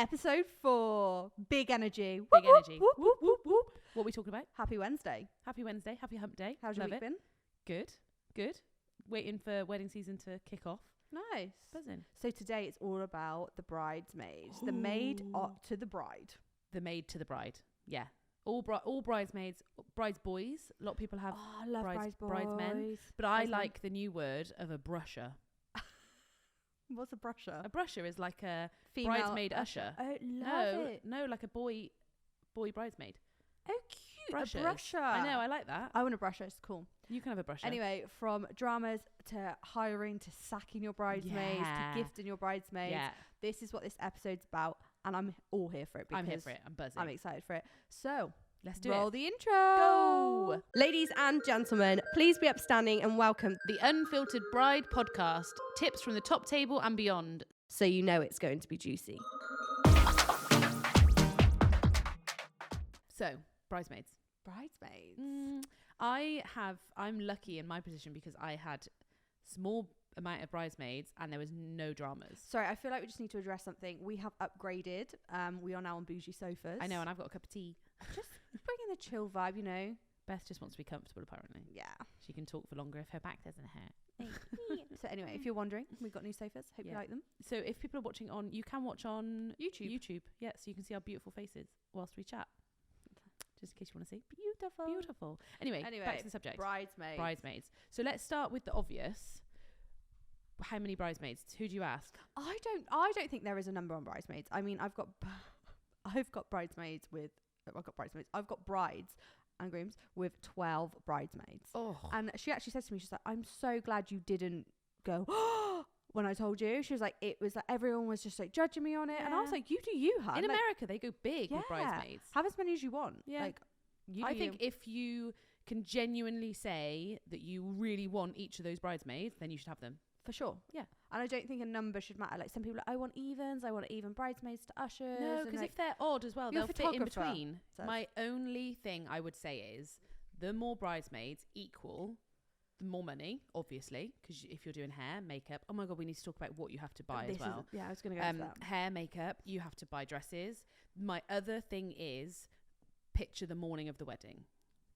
Episode 4. Big energy. Big Whoop, energy. Whoop, whoop, whoop, whoop. What are we talking about? Happy Wednesday. Happy Wednesday. Happy hump day. How's your Love week it. been? Good. Good. Waiting for wedding season to kick off. Nice. Buzzing. So today it's all about the bridesmaids. The maid to the bride. The maid to the bride. Yeah. All bridesmaids, bridesboys. A lot of people have Oh, I love bridesmen. But I like the new word of a brusher. What's a brusher? A brusher is like a Female bridesmaid usher. Oh, love it. No, like a boy bridesmaid. Oh, cute. Brushers. A brusher. I know, I like that. I want a brusher. It's cool. You can have a brusher. Anyway, from dramas to hiring to sacking your bridesmaids to gifting your bridesmaids. Yeah. This is what this episode's about. And I'm all here for it. I'm here for it. I'm buzzing. I'm excited for it. So let's do roll it. the intro. Go. Ladies and gentlemen, please be upstanding and welcome The Unfiltered Bride podcast. Tips from the top table and beyond. so you know it's going to be juicy. So, bridesmaids. Bridesmaids. I'm lucky in my position because I had small amount of bridesmaids and there was no dramas. Sorry, I feel like we just need to address something. We have upgraded. We are now on bougie sofas. I know, and I've got a cup of tea. Just bringing the chill vibe, you know. Beth just wants to be comfortable, apparently. Yeah. She can talk for longer if her back doesn't hurt. So anyway, if you're wondering, we've got new sofas. Hope you like them. So if people are watching on, you can watch on YouTube. Yeah, so you can see our beautiful faces whilst we chat. Just in case you want to see. Beautiful. Beautiful. Anyway, back to the subject. Bridesmaids. So let's start with the obvious. How many bridesmaids? Who do you ask? I don't think there is a number on bridesmaids. I mean, I've got bridesmaids. I've got brides and grooms with 12 bridesmaids. Oh. And she actually said to me, she's like, I'm so glad you didn't go when I told you. She was like, it was like everyone was just like judging me on it. And I was Yeah. like, you do you, hun. In Like, America, they go big with bridesmaids. have as many as you want. Yeah. Like, you I do think if you can genuinely say that you really want each of those bridesmaids, then you should have them. for sure. Yeah. And I don't think a number should matter. Like some people are like, I want evens, I want even bridesmaids to ushers. No, and because like, if they're odd as well, you're a they'll fit in photographer, between. so- My only thing I would say is the more bridesmaids equal the more money, obviously, because if you're doing hair, makeup, oh my God, we need to talk about what you have to buy as well. I was going to go to that. Hair, makeup, you have to buy dresses. My other thing is picture the morning of the wedding.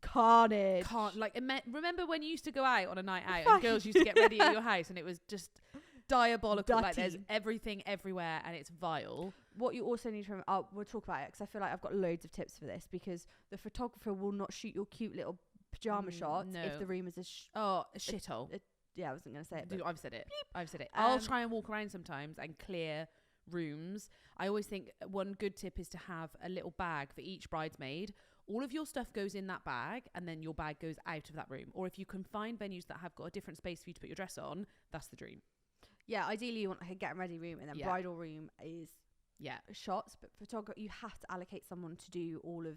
Carnage. Remember when you used to go out on a night out and girls used to get ready at your house and it was just diabolical. Like there's everything everywhere and it's vile. What you also need to remember, we'll talk about it because I feel like I've got loads of tips for this, because the photographer will not shoot your cute little pajama shots if the room is a shithole. Yeah, I wasn't going to say it. Dude, I've said it. I've said it. Um, I'll try and walk around sometimes and clear rooms. I always think one good tip is to have a little bag for each bridesmaid. All of your stuff goes in that bag and then your bag goes out of that room. Or if you can find venues that have got a different space for you to put your dress on, that's the dream. Yeah, ideally you want like a get ready room, and then bridal room is shots, but photographer, you have to allocate someone to do all of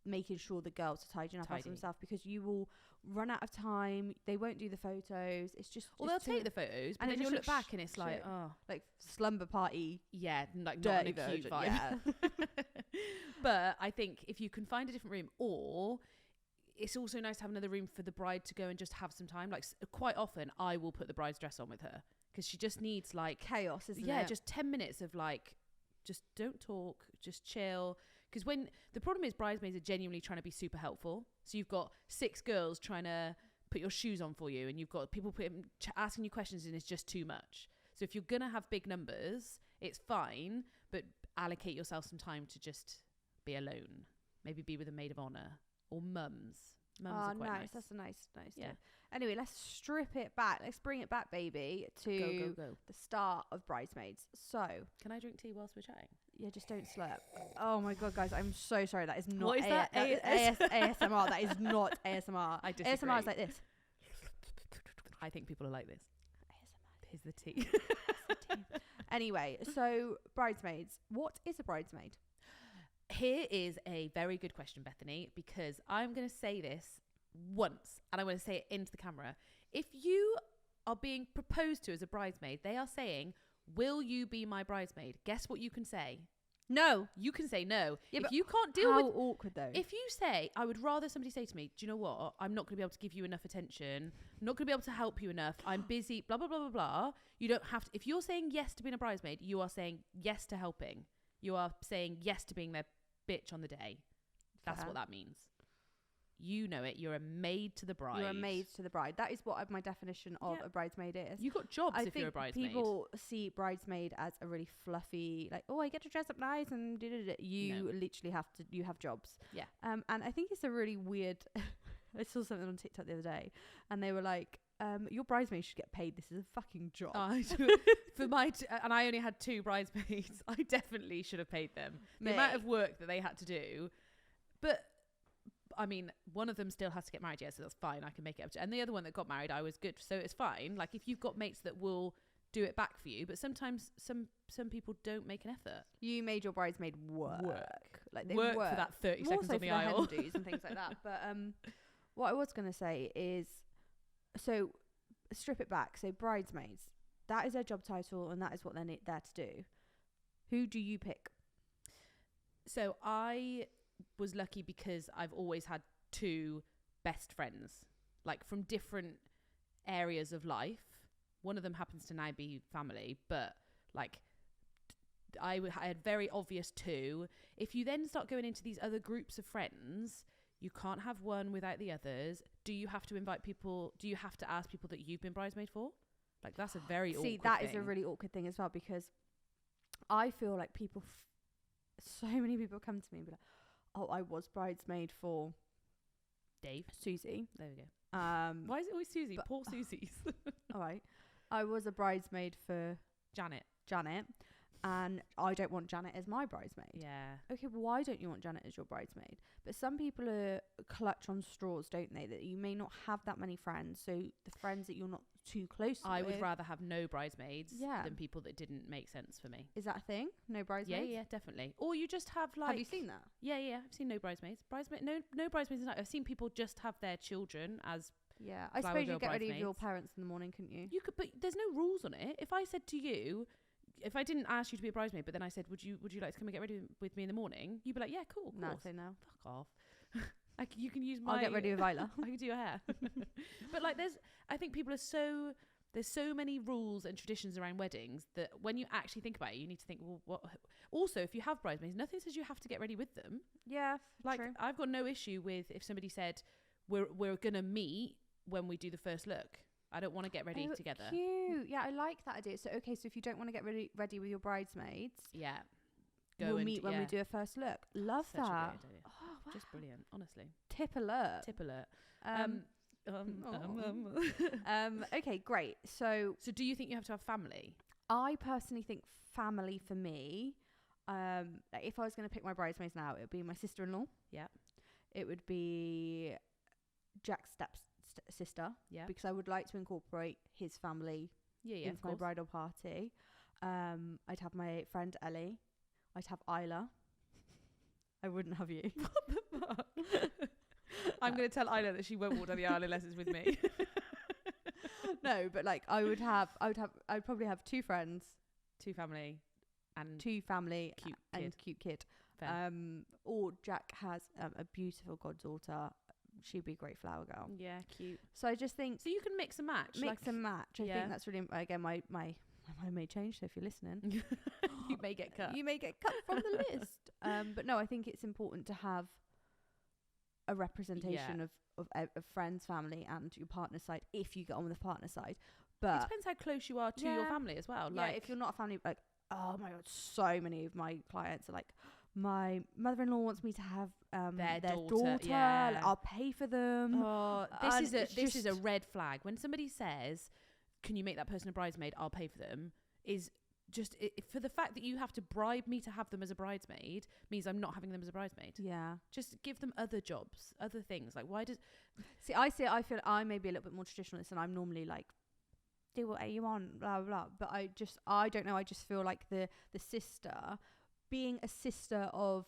making sure the girls are tidying up after themselves, because you will run out of time. They won't do the photos. It's just they'll take the photos, but and then you'll look back and it's like, like slumber party. Yeah, like dirty not in a cute version, vibe. yeah. But I think if you can find a different room, or it's also nice to have another room for the bride to go and just have some time. Like quite often I will put the bride's dress on with her because she just needs like chaos, isn't it? Yeah, just 10 minutes of like, just don't talk, just chill. Because when the problem is bridesmaids are genuinely trying to be super helpful. So you've got 6 girls trying to put your shoes on for you, and you've got people asking you questions, and it's just too much. So if you're going to have big numbers, it's fine, but allocate yourself some time to just be alone. Maybe be with a maid of honor or mums. Mums are quite nice. That's a nice tip. Anyway, let's strip it back. Let's bring it back, baby, to go. the start of Bridesmaids. So, can I drink tea whilst we're chatting? Yeah, just don't slurp. Oh my God, guys, I'm so sorry. That is not What is that? ASMR. That is not ASMR. I disagree. ASMR is like this. I think people are like this. ASMR. Here's the tea. Anyway, so bridesmaids. What is a bridesmaid? Here is a very good question, Bethany, because I'm going to say this once and I'm going to say it into the camera. If you are being proposed to as a bridesmaid, they are saying, will you be my bridesmaid? Guess what you can say? No. You can say no. Yeah, if you can't deal with... How awkward, though. If you say, I would rather somebody say to me, do you know what? I'm not going to be able to give you enough attention. I'm not going to be able to help you enough. I'm busy, blah, blah, blah, blah, blah. You don't have to... If you're saying yes to being a bridesmaid, you are saying yes to helping. You are saying yes to being their bitch on the day. That's what that means. You know it. You're a maid to the bride. You're a maid to the bride. That is what my definition of a bridesmaid is. You got jobs if you're a bridesmaid. People see bridesmaid as a really fluffy, like, oh, I get to dress up nice and da-da-da. You literally have to. You have jobs. Yeah. And I think it's a really weird. I saw something on TikTok the other day, and they were like, your bridesmaid should get paid. This is a fucking job. For and I only had 2 bridesmaids. I definitely should have paid them. The amount of work that they had to do, but. I mean, one of them still has to get married, so that's fine. I can make it up to. And the other one that got married, I was good, so it's fine. Like, if you've got mates that will do it back for you, but sometimes some people don't make an effort. You made your bridesmaid work. Like they work for that 30 more seconds so on the aisle and things like that. But what I was gonna say is, so strip it back. So bridesmaids, that is their job title, and that is what they're there to do. Who do you pick? So I was lucky because I've always had 2 best friends, like from different areas of life. One of them happens to now be family, but like I had very obvious 2. If you then start going into these other groups of friends, you can't have one without the others. Do you have to invite people? Do you have to ask people that you've been bridesmaid for? Like, that's a very awkward thing. See, that is a really awkward thing as well, because I feel like people, so many people come to me and be like, oh, I was bridesmaid for Dave. Susie. There we go. Why is it always Susie? Poor Susie's. All right. I was a bridesmaid for Janet. And I don't want Janet as my bridesmaid. Yeah. Okay, well, why don't you want Janet as your bridesmaid? But some people are clutch on straws, don't they? That you may not have that many friends. So the friends that you're not too close with. I would rather have no bridesmaids than people that didn't make sense for me. Is that a thing? No bridesmaids? Yeah, definitely. Or you just have like... Have you seen that? Yeah. I've seen no bridesmaids. No bridesmaids. I've seen people just have their children as... Yeah, I suppose you get ready with your parents in the morning, couldn't you? You could, but there's no rules on it. If I said to you... If I didn't ask you to be a bridesmaid, but then I said, would you like to come and get ready with me in the morning? You'd be like, yeah, cool. No, I'd say no. Fuck off. You can use my... I'll get ready with Isla. I can do your hair. But like, I think people are there's so many rules and traditions around weddings that when you actually think about it, you need to think, well, what? Also, if you have bridesmaids, nothing says you have to get ready with them. Yeah, like true. I've got no issue with if somebody said we're gonna meet when we do the first look. I don't want to get ready together. Cute. Yeah, I like that idea. So, okay, so if you don't want to get ready with your bridesmaids, we'll meet when we do a first look. Love Such that. A great idea. Oh, wow. Just brilliant, honestly. Tip alert. Okay, great. So do you think you have to have family? I personally think family for me, like if I was going to pick my bridesmaids now, it would be my sister-in-law. Yeah. It would be Jack's sister, because I would like to incorporate his family into my bridal party. I'd have my friend Ellie. I'd have Isla. I wouldn't have you. What the fuck? I'm going to tell Isla that she won't walk down the aisle unless it's with me. No, but like I'd probably have 2 friends, 2 family, and cute kid. Or Jack has a beautiful goddaughter. She'd be a great flower girl. Yeah, cute. So I just think... So you can mix and match. I think that's really... Again, my may change, so if you're listening... You may get cut. You may get cut from the list. But no, I think it's important to have a representation of friends, family, and your partner's side, if you get on with the partner side. But it depends how close you are to your family as well. Like, if you're not a family... Like, oh my God, so many of my clients are like... My mother-in-law wants me to have their daughter. Yeah. Like, I'll pay for them. Oh, this is a red flag. When somebody says, "Can you make that person a bridesmaid? I'll pay for them," is just for the fact that you have to bribe me to have them as a bridesmaid means I'm not having them as a bridesmaid. Yeah, just give them other jobs, other things. Like, why does? I feel I may be a little bit more traditionalist, and I'm normally like, do what you want, blah blah blah. But I don't know. I just feel like the sister. Being a sister of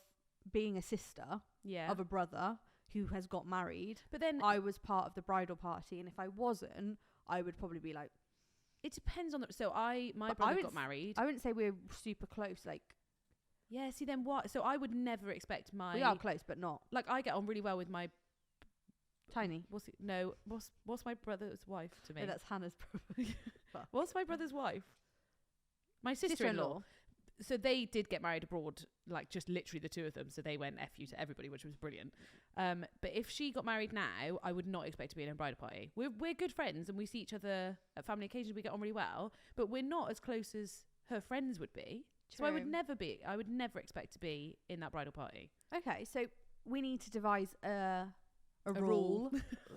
a brother who has got married, but then I was part of the bridal party, and if I wasn't, I would probably be like, it depends on my brother got married. I wouldn't say we're super close, like, yeah, see then what? So I would never expect we are close, but not like I get on really well with my Tiny. What's my brother's wife to me? No, that's Hannah's brother. What's my brother's wife? My sister-in-law. so they did get married abroad, like just literally the two of them. So they went F you to everybody, which was brilliant. But if she got married now, I would not expect to be in a bridal party. We're good friends and we see each other at family occasions. We get on really well, but we're not as close as her friends would be. True. So I would never expect to be in that bridal party. Okay, so we need to devise a rule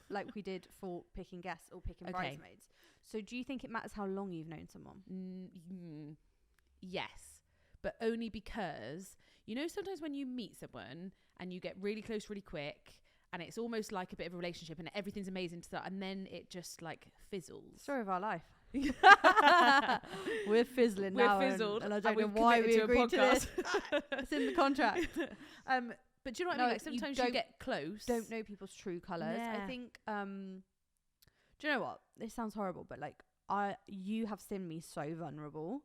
like we did for picking guests or picking bridesmaids. So do you think it matters how long you've known someone? Yes, but only because, you know, sometimes when you meet someone and you get really close really quick and it's almost like a bit of a relationship and everything's amazing to start, and then it just like fizzles. Story of our life. We're fizzling now. We're fizzled. And I don't know why we agreed to this. It's in the contract. But do you know what I mean? Like sometimes you get close. Don't know people's true colours. Yeah. I think, do you know what? This sounds horrible, but like you have seen me so vulnerable.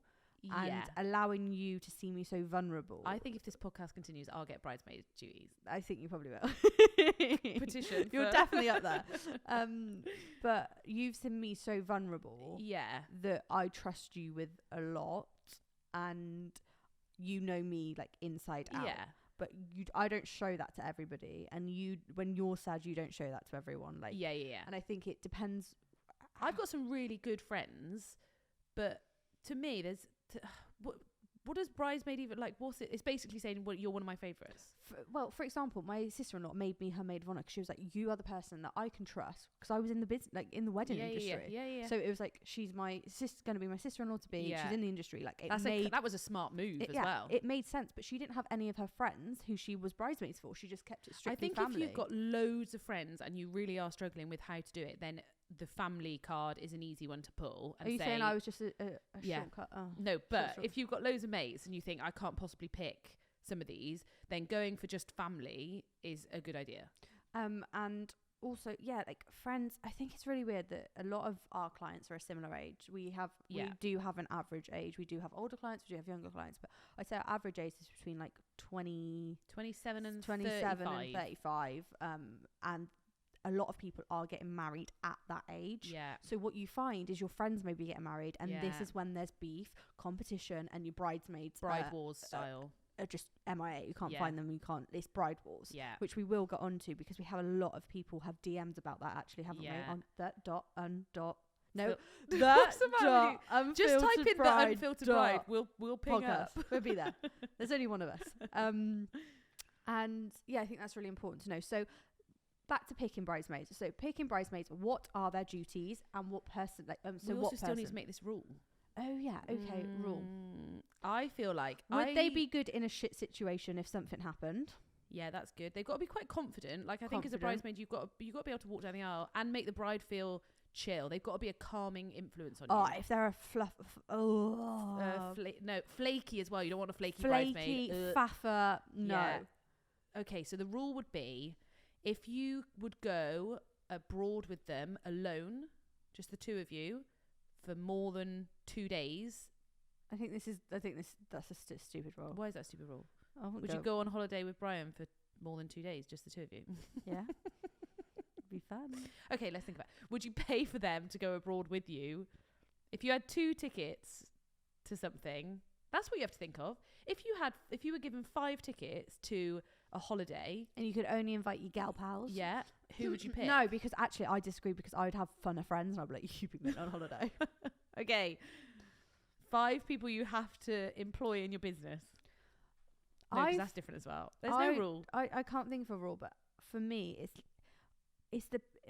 And allowing you to see me so vulnerable. I think if this podcast continues, I'll get bridesmaid duties. I think you probably will. Petition. You're definitely up there. But you've seen me so vulnerable. Yeah. That I trust you with a lot, and you know me like inside out. Yeah. But I don't show that to everybody, and when you're sad, you don't show that to everyone. Like yeah. And I think it depends. I've got some really good friends, but to me, there's. What does bridesmaid even like? What's it? It's basically saying, well, you're one of my favourites. For example, my sister-in-law made me her maid of honour because she was like, you are the person that I can trust, because I was in the business, like in the wedding industry. Yeah. So it was like, she's my going to be my sister-in-law to be. Yeah. She's in the industry. Like that was a smart move as well. It made sense, but she didn't have any of her friends who she was bridesmaids for. She just kept it strictly family. I think if you've got loads of friends and you really are struggling with how to do it, then the family card is an easy one to pull. And are you saying I was just a shortcut? Oh, no, but if you've got loads of mates and you think I can't possibly pick some of these, then going for just family is a good idea. And also, like friends, I think it's really weird that a lot of our clients are a similar age. We do have an average age. We do have older clients, we do have younger clients, but I'd say our average age is between like 27 and 35. And a lot of people are getting married at that age. Yeah. So what you find is your friends may be getting married, and this is when there's beef, competition, and your bridesmaids bride wars style are just MIA. You can't find them. You can't. It's bride wars. Yeah. Which we will get onto, because we have a lot of people have DM'd about that actually, haven't we? On that dot. No, that dot unfiltered just type in bride the Unfiltered Bride. We'll ping podcast. up. We'll be there. There's only one of us. And yeah, I think that's really important to know. So back to picking bridesmaids. So picking bridesmaids, what are their duties and what person? We also still need to make this rule. Oh yeah, okay, rule. I feel like would they be good in a shit situation if something happened? Yeah, that's good. They've got to be quite confident. Like I think as a bridesmaid, you've got to be able to walk down the aisle and make the bride feel chill. They've got to be a calming influence on you. Oh, if they're a flaky as well. You don't want a flaky bridesmaid. Faffer. No. Yeah. Okay, so the rule would be, if you would go abroad with them alone, just the two of you, for more than 2 days. That's a stupid rule. Why is that a stupid rule? Would you go on holiday with Brian for more than 2 days, just the two of you? Yeah. It'd be fun. Okay, let's think about it. Would you pay for them to go abroad with you? If you had 2 tickets to something, that's what you have to think of. If you were given 5 tickets to a holiday and you could only invite your gal pals, who would you pick? No, because actually I disagree, because I would have funner friends and I'd be like, you bring me on holiday. Okay, 5 people you have to employ in your business. No, because that's different as well. There's no rule. I can't think of a rule, but for me it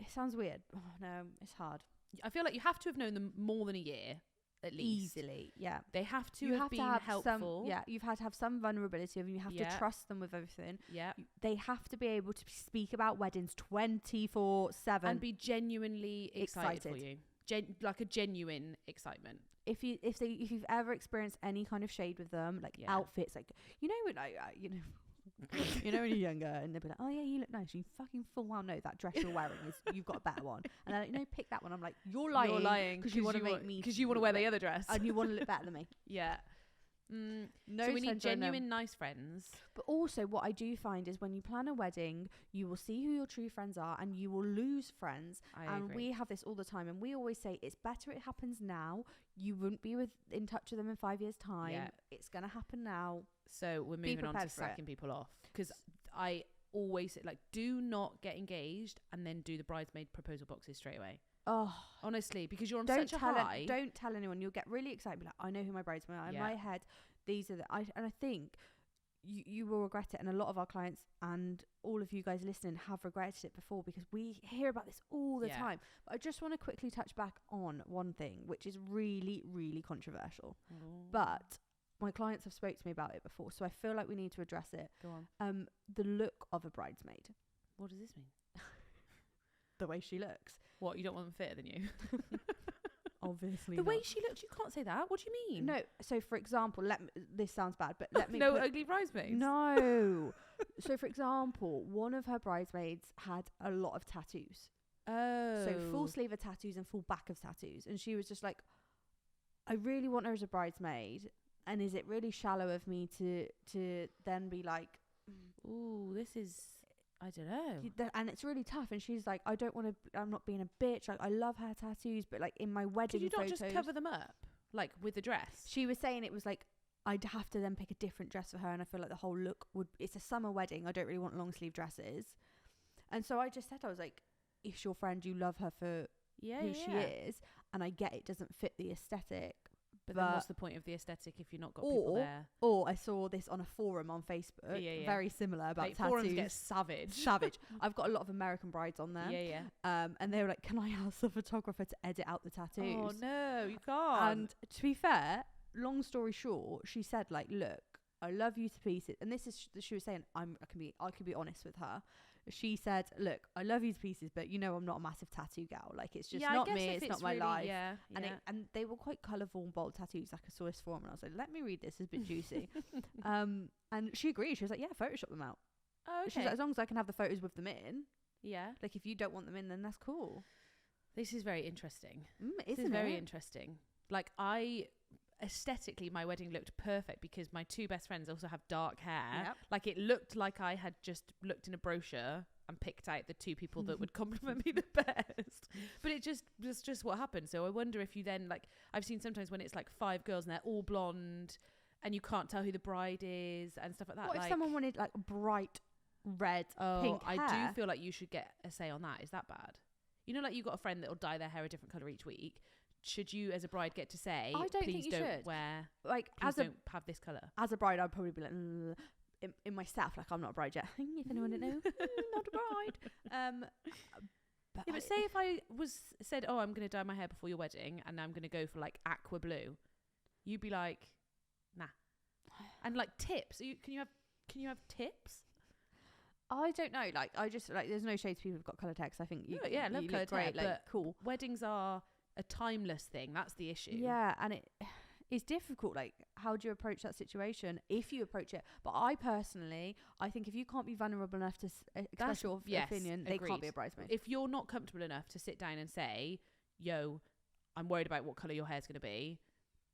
sounds weird. Oh no, it's hard. I feel like you have to have known them more than a year. At least. Easily, yeah. They have to have been helpful. You've had to have some vulnerability, and you have to trust them with everything. Yeah. They have to be able to speak about weddings 24/7 and be genuinely excited for you. Like a genuine excitement. If you've ever experienced any kind of shade with them, like outfits, like when you're younger and they'll be like, oh yeah, you look nice, you fucking full well know that dress you're wearing is, you've got a better one, and they're like, no, pick that one. I'm like, you're lying because you want to make me, because you want to wear the other dress and you want to look better than me. Yeah. No, so we need genuine nice friends. But also what I do find is when you plan a wedding, you will see who your true friends are and you will lose friends. I agree. We have this all the time, and we always say it's better it happens now. You wouldn't be in touch with them in 5 years time. Yeah. It's going to happen now. So we're moving on to sacking people off, because I always say, like, do not get engaged and then do the bridesmaid proposal boxes straight away. Oh, honestly, because you're on such a high. Don't tell anyone. You'll get really excited. Be like, I know who my bridesmaids are. In my head, these are and I think you will regret it. And a lot of our clients and all of you guys listening have regretted it before, because we hear about this all the time. But I just want to quickly touch back on one thing, which is really, really controversial. But my clients have spoke to me about it before, so I feel like we need to address it. Go on. The look of a bridesmaid. What does this mean? The way she looks. What, you don't want them fitter than you? Obviously the not. way she looks, you can't say that. What do you mean? No, so for example, this sounds bad, but let me no ugly bridesmaids? No. So for example, one of her bridesmaids had a lot of tattoos. Oh. So full sleeve of tattoos and full back of tattoos. And she was just like, I really want her as a bridesmaid. And is it really shallow of me to then be like, ooh, this is... I don't know. And it's really tough. And she's like, I'm not being a bitch. Like, I love her tattoos, but like in my wedding photos. Could you not just cover them up? Like with the dress? She was saying it was like, I'd have to then pick a different dress for her. And I feel like the whole look it's a summer wedding. I don't really want long sleeve dresses. And so I just said, I was like, if your friend, you love her for who she is. And I get it doesn't fit the aesthetic. But then what's the point of the aesthetic if you've not got people there? Or I saw this on a forum on Facebook, very similar, about tattoos. Forums get savage. I've got a lot of American brides on there. And they were like, can I ask the photographer to edit out the tattoos? Oh no, you can't. And to be fair, long story short, she said like, look, I love you to pieces. And this is, she was saying, I can be honest with her. She said, look, I love you to pieces, but I'm not a massive tattoo gal. Like, it's just not me. It's not my really life. And they were quite colourful and bold tattoos. Like, I saw this form and I was like, let me read this. It's a bit juicy. And she agreed. She was like, yeah, Photoshop them out. Oh, okay. She's like, as long as I can have the photos with them in. Yeah. Like, if you don't want them in, then that's cool. This is very interesting. This is very interesting. Like, aesthetically, my wedding looked perfect because my two best friends also have dark hair. Yep. Like, it looked like I had just looked in a brochure and picked out the two people that would compliment me the best. But it was just what happened. So I wonder if you then, like, I've seen sometimes when it's like 5 girls and they're all blonde and you can't tell who the bride is and stuff like that. What if someone wanted like bright red, pink hair? I do feel like you should get a say on that. Is that bad? You know, like, you've got a friend that will dye their hair a different colour each week. Should you as a bride get to say, I don't think you don't should. Wear, like, please don't have this colour? As a bride, I'd probably be like, in myself, like, I'm not a bride yet. If anyone didn't know, not a bride. But say if I said, oh, I'm going to dye my hair before your wedding and I'm going to go for like aqua blue, you'd be like, nah. And like tips, can you have tips? I don't know. Like, I just like, there's no shade to people who've got colour text. I think love colour text, like, but cool. Weddings are a timeless thing. That's the issue. Yeah, and it's difficult. Like, how do you approach that situation if you approach it? But I think if you can't be vulnerable enough to express your opinion, they can't be a bridesmaid. If you're not comfortable enough to sit down and say, yo, I'm worried about what colour your hair's going to be,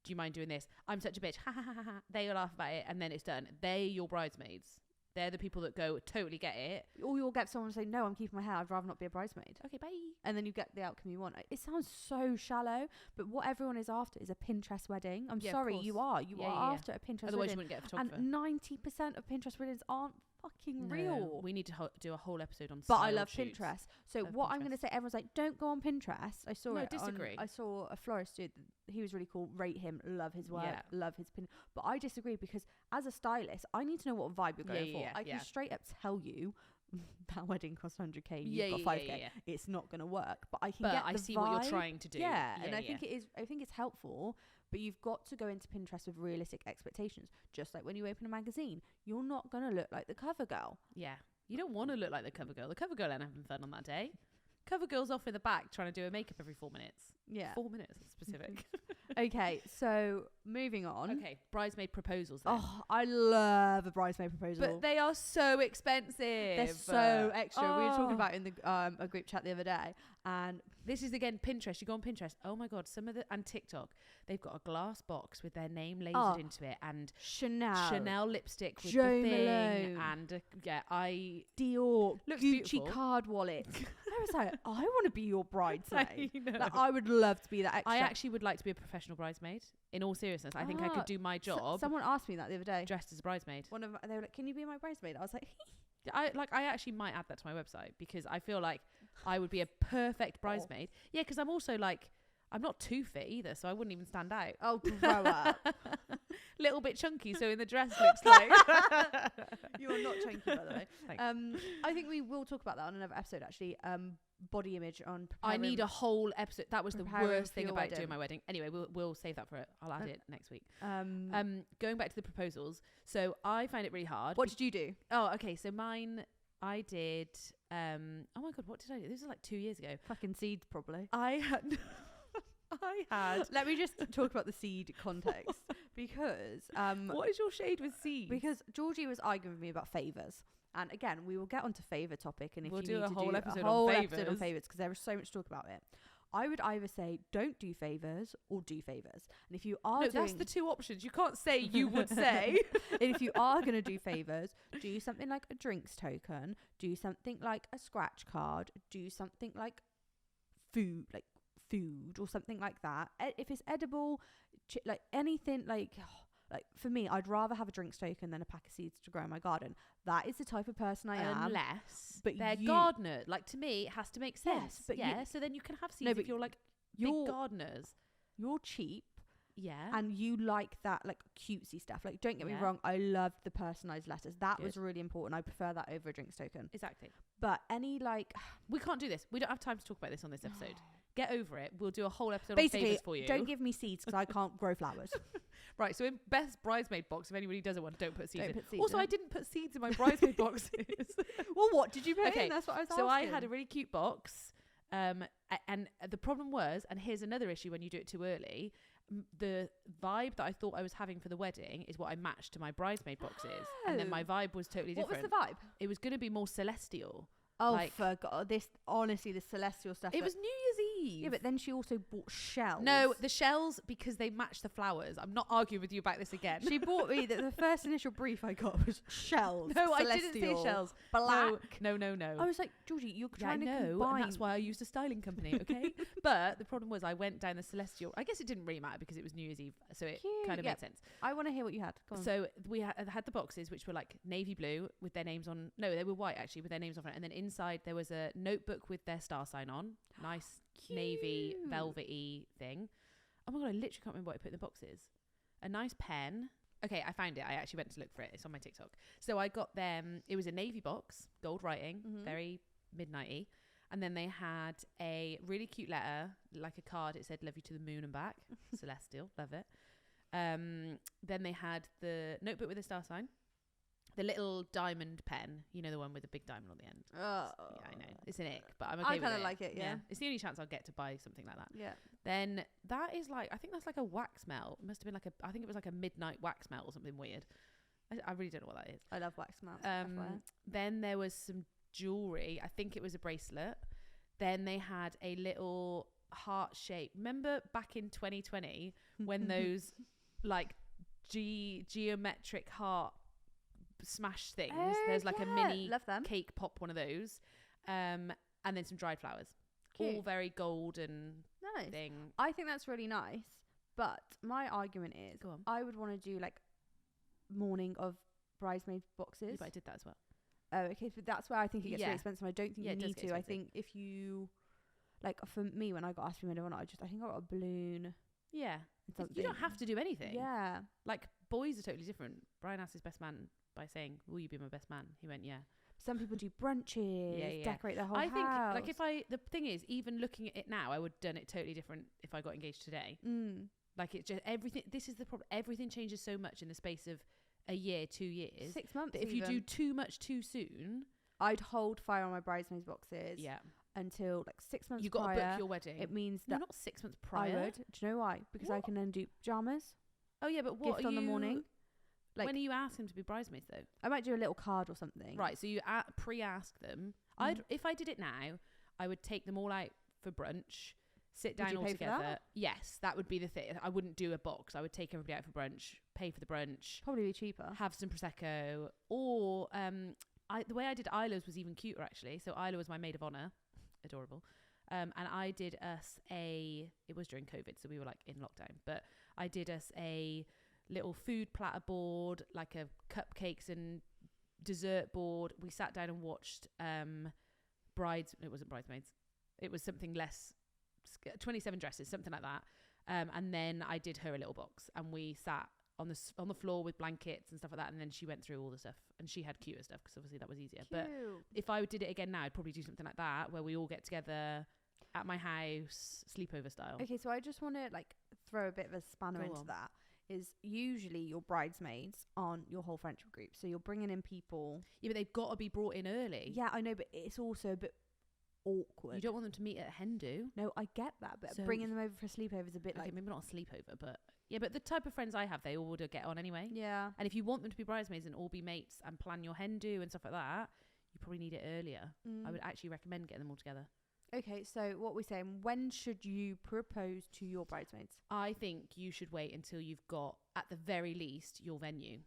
do you mind doing this? I'm such a bitch. Ha ha ha ha. They laugh about it and then it's done. They're your bridesmaids. They're the people that go, totally get it. Or you'll get someone to say, no, I'm keeping my hair. I'd rather not be a bridesmaid. Okay, bye. And then you get the outcome you want. It sounds so shallow, but what everyone is after is a Pinterest wedding. I'm sorry, you are. You are after a Pinterest Otherwise wedding. You wouldn't get a photographer. And 90% of Pinterest weddings aren't fucking real. We need to do a whole episode on But I love Pinterest. So what I'm going to say, everyone's like, don't go on Pinterest. I saw it. Disagree. I saw a florist dude. He was really cool. Rate him. Love his work. Love his pin. But I disagree because as a stylist, I need to know what vibe you're going for. I can straight up tell you that wedding costs 100k. You've got 5k. It's not going to work. But I can get the I see vibe. what you're trying to do. And I think it is. I think it's helpful. But you've got to go into Pinterest with realistic expectations. Just like when you open a magazine, you're not going to look like the cover girl. Yeah. You don't want to look like the cover girl. The cover girl ain't having fun on that day. Cover girl's off in the back trying to do her makeup every 4 minutes. Yeah. 4 minutes specific. Okay, so moving on. Okay, bridesmaid proposals then. Oh, I love a bridesmaid proposal. But they are so expensive. They're so extra. We were talking about in the a group chat the other day. And this is again Pinterest. You go on Pinterest. Oh my god, and TikTok. They've got a glass box with their name lasered into it, and Chanel lipstick with Jo the thing, Malone. and Dior, looks Gucci beautiful. card wallet. I was like, I want to be your bridesmaid. Like, I would love to be that extra. I actually would like to be a professional bridesmaid. In all seriousness, I think I could do my job. Someone asked me that the other day. Dressed as a bridesmaid. They were like, "Can you be my bridesmaid?" I was like, I actually might add that to my website because I feel like I would be a perfect bridesmaid. Yeah, because I'm also like, I'm not too fit either, so I wouldn't even stand out. Oh, grow up. Little bit chunky, so in the dress looks like. You're not chunky, by the way. Thanks. I think we will talk about that on another episode, actually. Body image on. I need a whole episode. That was the worst thing about doing my wedding. Anyway, we'll save that for it. I'll add it next week. Going back to the proposals. So I find it really hard. What did you do? Oh, okay. So mine, I did. Oh my god, what did I do? This was like 2 years ago. Fucking seeds, probably. I had. Let me just talk about the seed context because. What is your shade with seeds? Because Georgie was arguing with me about favours. And again, we will get onto favour topic, and if we'll you do need a to whole do episode a whole on episode on favours, because there is so much to talk about it. I would either say don't do favours or do favours. And if you are that's the two options. You can't say you would say. And if you are going to do favours, do something like a drinks token, do something like a scratch card, do something like food or something like that. If it's edible, like anything like for me, I'd rather have a drinks token than a pack of seeds to grow in my garden. That is the type of person I am. Unless they're gardener. Like, to me, it has to make sense. Yes, but so then you can have seeds if you're like big gardeners. You're cheap. Yeah. And you like that like cutesy stuff. Like, don't get me wrong, I loved the personalised letters. That was really important. I prefer that over a drinks token. Exactly. But any like... We can't do this. We don't have time to talk about this on this episode. Get over it. We'll do a whole episode Basically, on favours for you. Don't give me seeds because I can't grow flowers. Right, so in Beth's bridesmaid box, if anybody doesn't want, don't put seeds in. Also, I didn't put seeds in my bridesmaid boxes. Well, what did you put in? That's what I was asking. So I had a really cute box, and the problem was, and here's another issue when you do it too early, the vibe that I thought I was having for the wedding is what I matched to my bridesmaid boxes, and then my vibe was totally different. What was the vibe? It was going to be more celestial. Oh, like, for God, this celestial stuff. It was New Year's Eve. Yeah, but then she also bought shells. No, the shells because they match the flowers. I'm not arguing with you about this again. She bought me the first initial brief I got was shells. No, I didn't say shells. Black. No. I was like, Georgie, you're trying to combine. And that's why I used a styling company, okay? But the problem was I went down the celestial. I guess it didn't really matter because it was New Year's Eve, so it kind of made sense. I want to hear what you had. Go on. So we had the boxes, which were like navy blue with their names on. No, they were white actually with their names on it. And then inside there was a notebook with their star sign on. Nice navy velvety thing. Oh my god, I literally can't remember what I put in the boxes. A nice pen. Okay, I found it. I actually went to look for it. It's on my TikTok. So I got them. It was a navy box, gold writing, very midnighty. And then they had a really cute letter, like a card. It said "Love you to the moon and back." Celestial, love it. Then they had the notebook with a star sign. The little diamond pen, you know, the one with the big diamond on the end. Oh. Yeah, I know. It's an ick, but I'm okay with it. I kind of like it, yeah. It's the only chance I'll get to buy something like that. Yeah. Then that is like, I think that's like a wax melt. It must have been like I think it was like a midnight wax melt or something weird. I really don't know what that is. I love wax melts. Then there was some jewellery. I think it was a bracelet. Then they had a little heart shape. Remember back in 2020 when those like geometric heart smash things, there's like a mini cake pop, one of those, and then some dried flowers. Cute. All very gold and nice thing. I think that's really nice, but my argument is I would want to do like morning of bridesmaid boxes. Yeah, but I did that as well. Oh, okay, but that's where I think it gets really expensive. I don't think you need to. I think if you like, for me, when I got asked for my one, I think I got a balloon. Yeah, you don't have to do anything. Yeah, like boys are totally different. Brian asked his best man by saying, "Will you be my best man?" He went, "Yeah." Some people do brunches, decorate their whole house. I think the thing is, even looking at it now, I would have done it totally different if I got engaged today. Like, it's just everything. This is the problem. Everything changes so much in the space of a year, 2 years, 6 months. That if you do too much too soon, I'd hold fire on my bridesmaids boxes. Yeah. Until like 6 months. You got to book your wedding. It means that not 6 months prior. I would. Do you know why? Because I can then do pajamas. Oh yeah, but what gift on the morning. Like, when are you asking to be bridesmaids though? I might do a little card or something. Right, so you pre-ask them. If I did it now, I would take them all out for brunch, sit down all together. Yes, that would be the thing. I wouldn't do a box. I would take everybody out for brunch, pay for the brunch. Probably be cheaper. Have some Prosecco. Or the way I did Isla's was even cuter, actually. So Isla was my maid of honour. Adorable. And I did us it was during COVID, so we were like in lockdown. But I did us a little food platter board, like a cupcakes and dessert board. We sat down and watched it wasn't Bridesmaids. It was something less... 27 dresses, something like that, and then I did her a little box, and we sat on the floor with blankets and stuff like that, and then she went through all the stuff, and she had cuter stuff because obviously that was easier. Cute. But if I did it again now, I'd probably do something like that where we all get together at my house, sleepover style. Okay, so I just want to like throw a bit of a spanner into that. Is usually your bridesmaids aren't your whole friendship group, so you're bringing in people. Yeah, but they've got to be brought in early. Yeah, I know, but it's also a bit awkward. You don't want them to meet at a hen do. No, I get that, but bringing them over for a sleepover is a bit like... maybe not a sleepover, but... Yeah, but the type of friends I have, they all would get on anyway. Yeah. And if you want them to be bridesmaids and all be mates and plan your hen do and stuff like that, you probably need it earlier. I would actually recommend getting them all together. Okay, so what we're saying, when should you propose to your bridesmaids? I think you should wait until you've got, at the very least, your venue.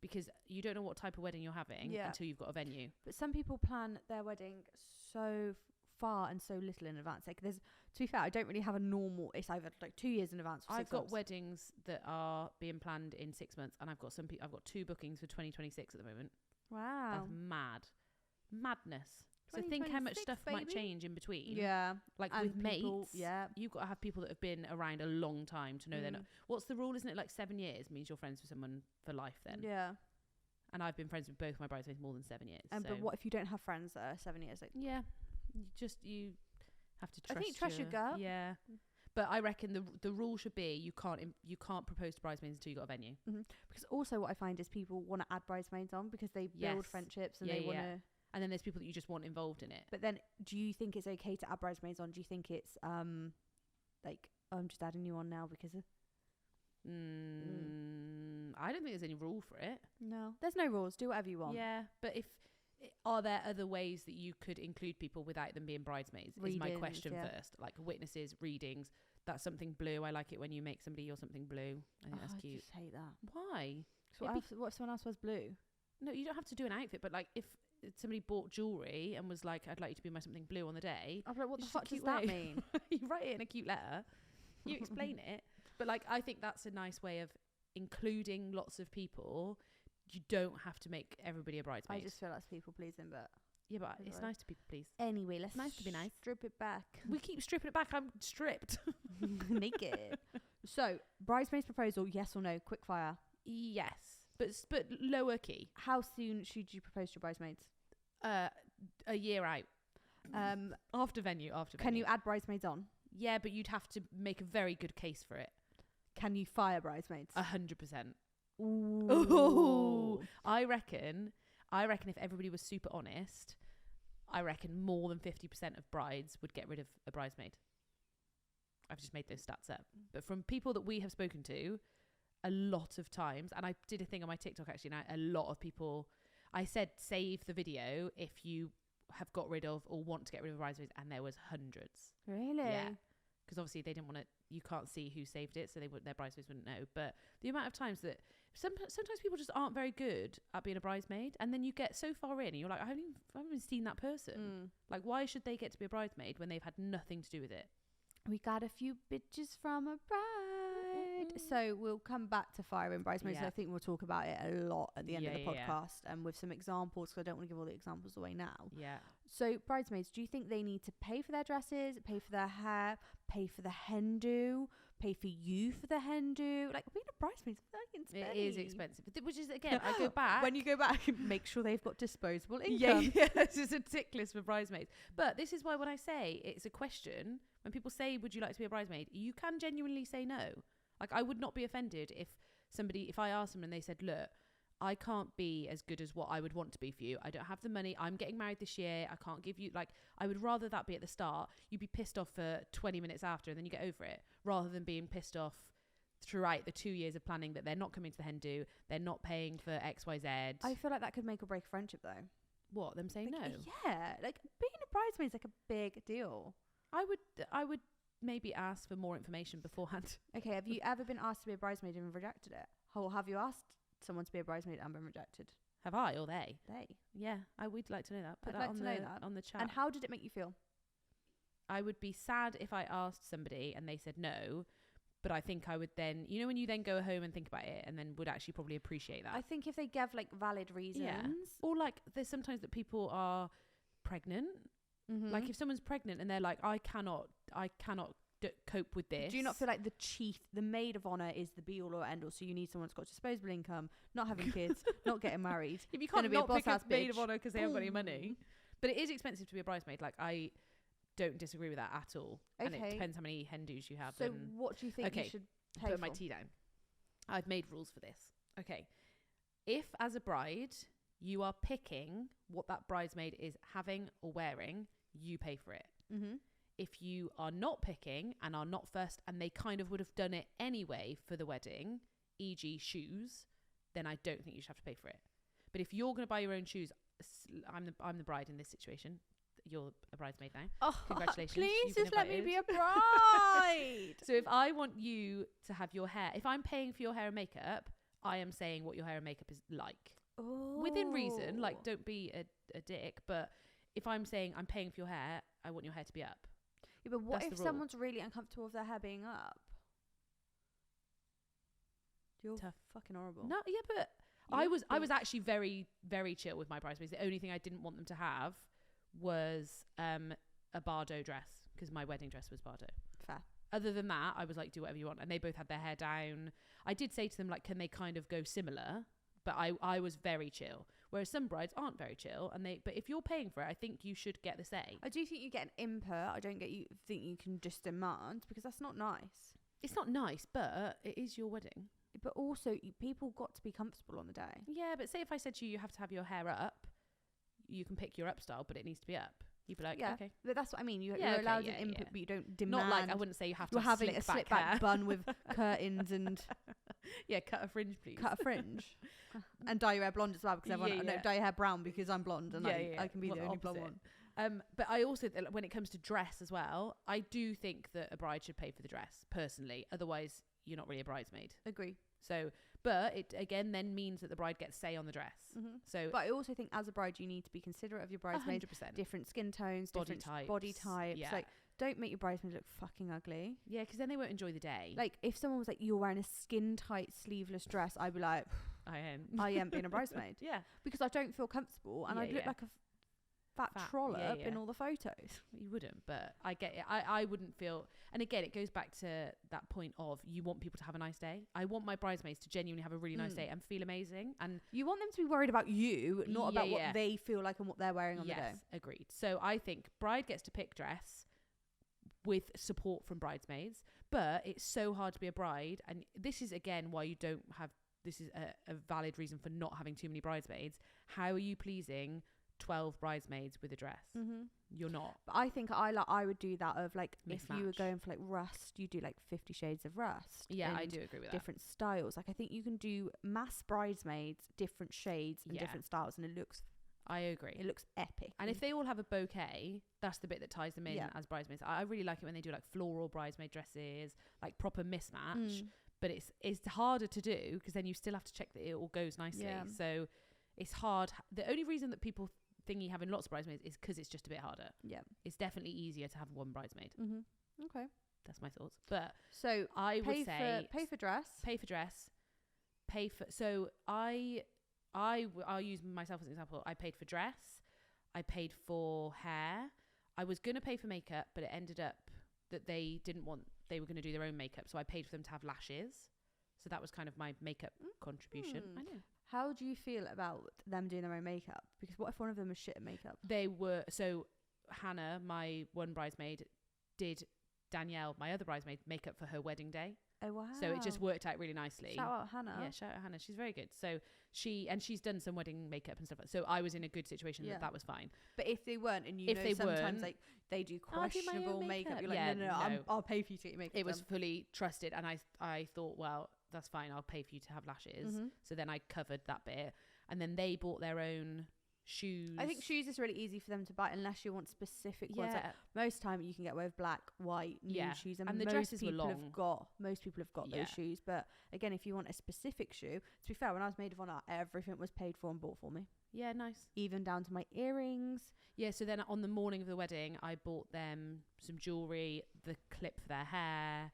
Because you don't know what type of wedding you're having until you've got a venue. But some people plan their wedding so far and so little in advance. Like to be fair, I don't really have a normal. It's either like 2 years in advance. Or I've got weddings that are being planned in 6 months, and I've got I've got 2 bookings for 2026 at the moment. Wow, that's madness. So think how much stuff might change in between. Yeah, like and with mates. Yeah, you've got to have people that have been around a long time to know they're not. What's the rule? Isn't it like 7 years means you're friends with someone for life? Then yeah. And I've been friends with both my bridesmaids more than 7 years. But what if you don't have friends that are 7 years? Like, yeah, you have to trust. I think trust your gut. Yeah, but I reckon the rule should be you can't propose to bridesmaids until you got a venue. Because also what I find is people want to add bridesmaids on because they build friendships and they want to. And then there's people that you just want involved in it. But then, do you think it's okay to add bridesmaids on? Do you think it's like I'm just adding you on now because of? I don't think there's any rule for it. No, there's no rules. Do whatever you want. Yeah, but are there other ways that you could include people without them being bridesmaids? Readings, is my question first. Like witnesses, readings. That's something blue. I like it when you make somebody your something blue. I think that's cute. I just hate that. Why? So what if someone else was blue? No, you don't have to do an outfit. But like if somebody bought jewellery and was like, I'd like you to be my something blue on the day. I'm like, what the fuck does that mean? You write it in a cute letter. You explain it. But like, I think that's a nice way of including lots of people. You don't have to make everybody a bridesmaid. I just feel that's people pleasing, but yeah, but it's nice to people please. Anyway, let's nice to be nice. Strip it back. We keep stripping it back. I'm stripped. Naked. So, bridesmaid's proposal, yes or no? Quick fire. Yes, but lower key. How soon should you propose to your bridesmaids? A year out. After venue. Can you add bridesmaids on? Yeah, but you'd have to make a very good case for it. Can you fire bridesmaids? 100%. Ooh. I reckon if everybody was super honest, I reckon more than 50% of brides would get rid of a bridesmaid. I've just made those stats up. But from people that we have spoken to, a lot of times, and I did a thing on my TikTok actually, now a lot of people, I said save the video if you have got rid of or want to get rid of bridesmaids, and there was hundreds. Really? Yeah. Because obviously they didn't want to, you can't see who saved it, so their bridesmaids wouldn't know. But the amount of times that sometimes people just aren't very good at being a bridesmaid, and then you get so far in and you're like, I haven't even seen that person. Like, why should they get to be a bridesmaid when they've had nothing to do with it? We got a few bitches from a bride. So we'll come back to firing bridesmaids. So I think we'll talk about it a lot at the end of the podcast, and with some examples, because I don't want to give all the examples away now. Yeah. So bridesmaids, do you think they need to pay for their dresses, pay for their hair, pay for the hen do, pay for you for the hen do? Like, being a bridesmaid is fucking expensive. It is expensive. Which is, again, I go back. When you go back, make sure they've got disposable income. Yeah, this is a tick list for bridesmaids. But this is why when I say it's a question, when people say, would you like to be a bridesmaid? You can genuinely say no. Like, I would not be offended if I asked them and they said, look, I can't be as good as what I would want to be for you. I don't have the money. I'm getting married this year. I can't give you, like, I would rather that be at the start. You'd be pissed off for 20 minutes after and then you get over it, rather than being pissed off throughout the 2 years of planning that they're not coming to the hen do, they're not paying for X, Y, Z. I feel like that could make or break a friendship, though. What, them saying like, no? Yeah, like, being a bridesmaid is like a big deal. I would maybe ask for more information beforehand. Okay, have you ever been asked to be a bridesmaid and rejected it? Or have you asked someone to be a bridesmaid and been rejected? Have I or they? They. Yeah, I would like to know that. I'd like to know that on the chat. And how did it make you feel? I would be sad if I asked somebody and they said no, but I think I would then, you know, when you then go home and think about it and then would actually probably appreciate that. I think if they gave like valid reasons. Yeah. Or like there's sometimes that people are pregnant. Mm-hmm. Like if someone's pregnant and they're like, I cannot cope with this. Do you not feel like the maid of honor is the be all or end all? So you need someone that's got disposable income, not having kids, not getting married. If you can't not pick up maid of honor because they haven't got any money. But it is expensive to be a bridesmaid. Like I don't disagree with that at all. Okay. And it depends how many hen do's you have. So what do you think you should pay put my tea down. I've made rules for this. Okay. If as a bride you are picking what that bridesmaid is having or wearing, you pay for it. Mm-hmm. If you are not picking and are not first and they kind of would have done it anyway for the wedding, e.g. shoes, then I don't think you should have to pay for it. But if you're going to buy your own shoes, I'm the bride in this situation. You're a bridesmaid now. Oh, congratulations. Please just let me be a bride. So if I want you to have your hair, if I'm paying for your hair and makeup, I am saying what your hair and makeup is like. Oh. Within reason, like don't be a dick, but if I'm saying I'm paying for your hair, I want your hair to be up. Yeah, but what if someone's really uncomfortable with their hair being up? You're fucking horrible. No, yeah, but I was actually very, very chill with my bridesmaids. The only thing I didn't want them to have was a Bardo dress because my wedding dress was Bardo. Fair. Other than that, I was like, do whatever you want. And they both had their hair down. I did say to them, like, can they kind of go similar? But I was very chill. Whereas some brides aren't very chill. But if you're paying for it, I think you should get the say. I do think you get an input. I don't think you can just demand because that's not nice. It's not nice, but it is your wedding. But also, people got to be comfortable on the day. Yeah, but say if I said to you, you have to have your hair up, you can pick your up style, but it needs to be up. You'd be like, yeah, okay. But that's what I mean. You're allowed an input, but you don't demand. Not like I wouldn't say you have to have a slick back bun with curtains and... Yeah, cut a fringe, please. Cut a fringe. And dye your hair blonde as well, because everyone... No, dye your hair brown because I'm blonde and I can be the only blonde one. But I also, when it comes to dress as well, I do think that a bride should pay for the dress, personally. Otherwise, you're not really a bridesmaid. Agree. So... But it again then means that the bride gets say on the dress. Mm-hmm. So, but I also think as a bride you need to be considerate of your bridesmaids. 100%. Different skin tones, body types. Yeah. Like, don't make your bridesmaids look fucking ugly. Yeah, because then they won't enjoy the day. Like if someone was like, you're wearing a skin tight sleeveless dress, I'd be like, I am being a bridesmaid. Yeah, because I don't feel comfortable and I'd look like a fat trollop in all the photos. You wouldn't, but I get it. I wouldn't feel, and again it goes back to that point of you want people to have a nice day. I want my bridesmaids to genuinely have a really nice day and feel amazing, and you want them to be worried about you, not about what they feel like and what they're wearing on the day. Yes, agreed. So I think bride gets to pick dress with support from bridesmaids, but it's so hard to be a bride, and this is again why you don't have, this is a valid reason for not having too many bridesmaids. How are you pleasing 12 bridesmaids with a dress? Mm-hmm. You're not. But I think I would do that of like if you were going for like rust, you do like 50 shades of rust. Yeah, I do agree with that. Different styles. Like I think you can do mass bridesmaids, different shades and different styles, and it looks. I agree. It looks epic. And if they all have a bouquet, that's the bit that ties them in as bridesmaids. I really like it when they do like floral bridesmaid dresses, like proper mismatch. But it's harder to do because then you still have to check that it all goes nicely. Yeah. So it's hard. The only reason that people thingy having lots of bridesmaids is because it's just a bit harder. Yeah, it's definitely easier to have one bridesmaid. Mm-hmm. Okay, that's my thoughts. But so I would say pay for dress, so I'll use myself as an example. I paid for dress, I paid for hair. I was gonna pay for makeup, but it ended up that they were gonna do their own makeup, so I paid for them to have lashes. So that was kind of my makeup contribution. I know. How do you feel about them doing their own makeup? Because what if one of them was shit at makeup? They were. So Hannah, my one bridesmaid, did Danielle, my other bridesmaid, makeup for her wedding day. Oh, wow. So it just worked out really nicely. Shout out Hannah. Yeah, shout out Hannah. She's very good. So she's done some wedding makeup and stuff. So I was in a good situation that was fine. But if they weren't, and sometimes like they do questionable makeup, you're like, no, I'll pay for you to get your makeup done. Was fully trusted, and I thought, well, that's fine. I'll pay for you to have lashes. Mm-hmm. So then I covered that bit, and then they bought their own shoes. I think shoes is really easy for them to buy unless you want specific ones. Like most time you can get away with black, white, nude shoes, and the dresses were long. Most people have got those shoes. But again, if you want a specific shoe, to be fair, when I was maid of honour, everything was paid for and bought for me. Yeah, nice. Even down to my earrings. Yeah, so then on the morning of the wedding, I bought them some jewellery, the clip for their hair,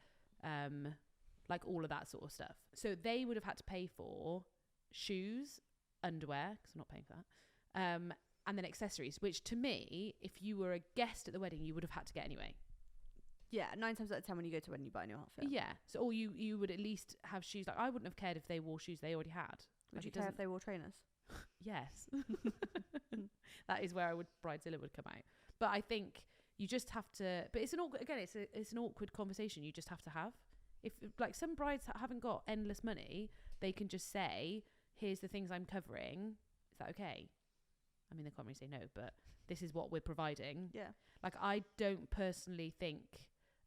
like all of that sort of stuff. So they would have had to pay for shoes, underwear, because I'm not paying for that, and then accessories, which to me, if you were a guest at the wedding, you would have had to get anyway. Yeah, 9 times out of 10 when you go to a wedding, you buy a new outfit. Yeah, so or you would at least have shoes. Like I wouldn't have cared if they wore shoes they already had. Would you care if they wore trainers? Yes. That is where Bridezilla would come out. But I think you just have to, but it's an awkward conversation you just have to have. If like some brides haven't got endless money, they can just say, here's the things I'm covering. Is that okay? I mean, they can't really say no, but this is what we're providing. Yeah. Like I don't personally think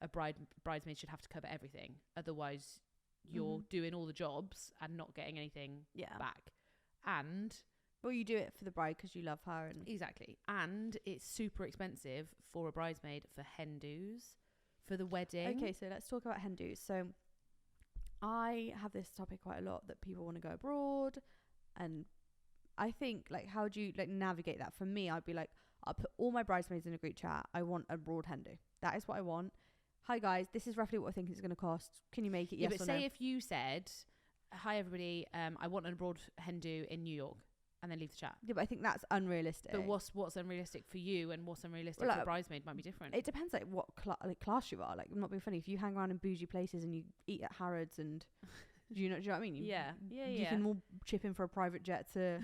a bridesmaid should have to cover everything. Otherwise you're doing all the jobs and not getting anything back. And well, you do it for the bride because you love her. And exactly. And it's super expensive for a bridesmaid for hen do's for the wedding. Okay, so let's talk about hen do's. So I have this topic quite a lot that people want to go abroad, and I think like how do you like navigate that? For me, I'd be like, I'll put all my bridesmaids in a group chat. I want a broad hen do. That is what I want. Hi guys, this is roughly what I think it's going to cost. Can you make it? Yes but or say no? if you said, hi everybody, I want an abroad hen do in New York, and then leave the chat. Yeah, but I think that's unrealistic. But what's unrealistic for you and what's unrealistic for a bridesmaid might be different. It depends like what class you are. Like, I'm not being funny. If you hang around in bougie places and you eat at Harrods and do you know what I mean? You can all chip in for a private jet to